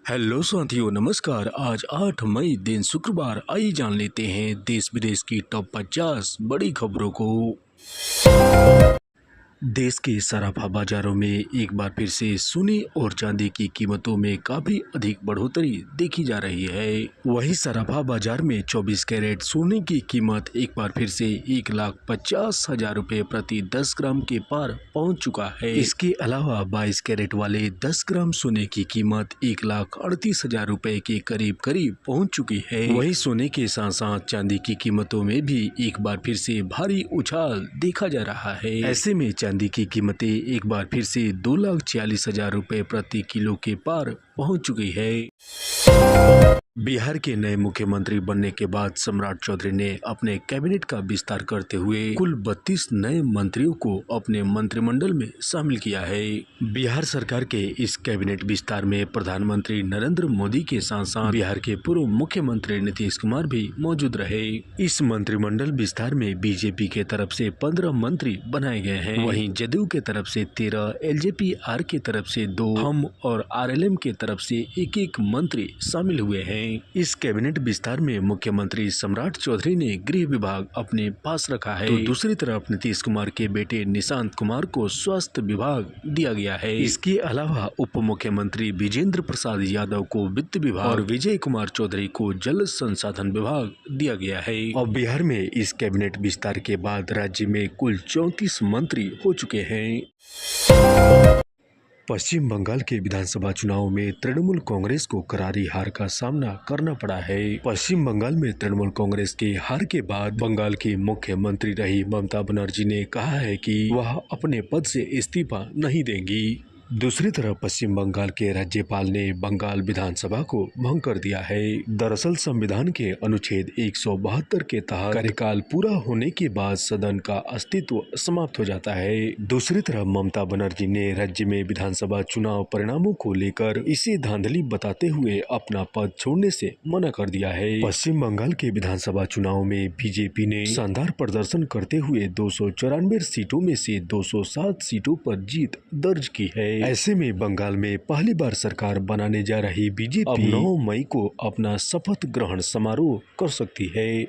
Hello साथियों, नमस्कार। आज 8 मई दिन शुक्रवार। आइए जान लेते हैं देश विदेश की टॉप 50 बड़ी खबरों को। देश के सराफा बाजारों में एक बार फिर से सोने और चांदी की कीमतों में काफी अधिक बढ़ोतरी देखी जा रही है। वहीं सराफा बाजार में 24 कैरेट सोने की कीमत एक बार फिर से 1,50,000 रुपए प्रति 10 ग्राम के पार पहुंच चुका है। इसके अलावा 22 कैरेट वाले 10 ग्राम सोने की कीमत 1,38,000 रुपए के करीब करीब पहुंच चुकी है। वहीं सोने के साथ साथ चांदी की कीमतों में भी एक बार फिर से भारी उछाल देखा जा रहा है। ऐसे में चांदी की कीमतें एक बार फिर से 2,46,000 रुपए प्रति किलो के पार पहुंच चुकी है। बिहार के नए मुख्यमंत्री बनने के बाद सम्राट चौधरी ने अपने कैबिनेट का विस्तार करते हुए कुल 32 नए मंत्रियों को अपने मंत्रिमंडल में शामिल किया है। बिहार सरकार के इस कैबिनेट विस्तार में प्रधानमंत्री नरेंद्र मोदी के साथ साथ बिहार के पूर्व मुख्यमंत्री नीतीश कुमार भी मौजूद रहे। इस मंत्रिमंडल विस्तार में बीजेपी के तरफ से 15 मंत्री बनाए गए हैं। वहीं जदयू के तरफ से 13, एलजेपी आर के तरफ से 2, हम और आरएलएम के तरफ से एक मंत्री शामिल हुए हैं। इस कैबिनेट विस्तार में मुख्यमंत्री सम्राट चौधरी ने गृह विभाग अपने पास रखा है, तो दूसरी तरफ नीतीश कुमार के बेटे निशांत कुमार को स्वास्थ्य विभाग दिया गया है। इसके अलावा उप मुख्यमंत्री विजेंद्र प्रसाद यादव को वित्त विभाग और विजय कुमार चौधरी को जल संसाधन विभाग दिया गया है। अब बिहार में इस कैबिनेट विस्तार के बाद राज्य में कुल 34 मंत्री हो चुके हैं। पश्चिम बंगाल के विधानसभा चुनाव में तृणमूल कांग्रेस को करारी हार का सामना करना पड़ा है। पश्चिम बंगाल में तृणमूल कांग्रेस के हार के बाद बंगाल की मुख्यमंत्री रही ममता बनर्जी ने कहा है कि वह अपने पद से इस्तीफा नहीं देंगी। दूसरी तरफ पश्चिम बंगाल के राज्यपाल ने बंगाल विधानसभा को भंग कर दिया है। दरअसल संविधान के अनुच्छेद 172 के तहत कार्यकाल पूरा होने के बाद सदन का अस्तित्व समाप्त हो जाता है। दूसरी तरफ ममता बनर्जी ने राज्य में विधानसभा चुनाव परिणामों को लेकर इसे धांधली बताते हुए अपना पद छोड़ने से मना कर दिया है। पश्चिम बंगाल के विधानसभा चुनाव में बीजेपी ने शानदार प्रदर्शन करते हुए 294 सीटों में से 207 सीटों पर जीत दर्ज की है। ऐसे में बंगाल में पहली बार सरकार बनाने जा रही बीजेपी अब 9 मई को अपना शपथ ग्रहण समारोह कर सकती है।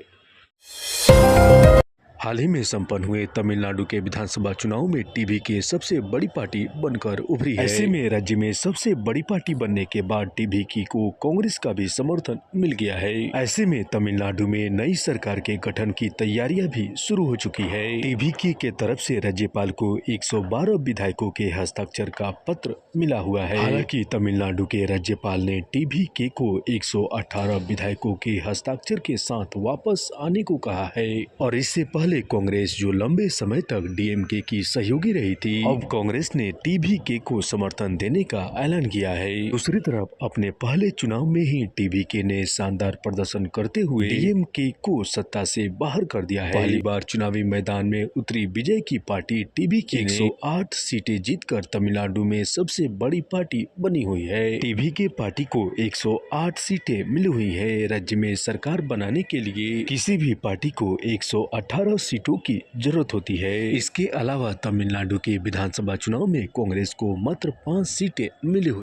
हाल ही में संपन्न हुए तमिलनाडु के विधानसभा चुनाव में टीवीके सबसे बड़ी पार्टी बनकर उभरी है। ऐसे में राज्य में सबसे बड़ी पार्टी बनने के बाद टीवीके को कांग्रेस का भी समर्थन मिल गया है। ऐसे में तमिलनाडु में नई सरकार के गठन की तैयारियां भी शुरू हो चुकी है। टीवीके के तरफ से राज्यपाल को 112 विधायकों के हस्ताक्षर का पत्र मिला हुआ है। हालांकि तमिलनाडु के राज्यपाल ने टीवीके को 118 विधायकों के हस्ताक्षर के साथ वापस आने को कहा है। और इससे पहले कांग्रेस, जो लंबे समय तक डीएमके की सहयोगी रही थी, अब कांग्रेस ने टीवीके को समर्थन देने का ऐलान किया है। दूसरी तरफ अपने पहले चुनाव में ही टीवीके ने शानदार प्रदर्शन करते हुए डीएमके को सत्ता से बाहर कर दिया है। पहली बार चुनावी मैदान में उतरी विजय की पार्टी टीवीके 108 सीटें जीतकर तमिलनाडु में सबसे बड़ी पार्टी बनी हुई है। टीवीके पार्टी को 108 सीटें मिली हुई है। राज्य में सरकार बनाने के लिए किसी भी पार्टी को 118 सीटों की जरूरत होती है। इसके अलावा तमिलनाडु के विधानसभा चुनाव में कांग्रेस को मात्र 5 सीटें मिली हुई।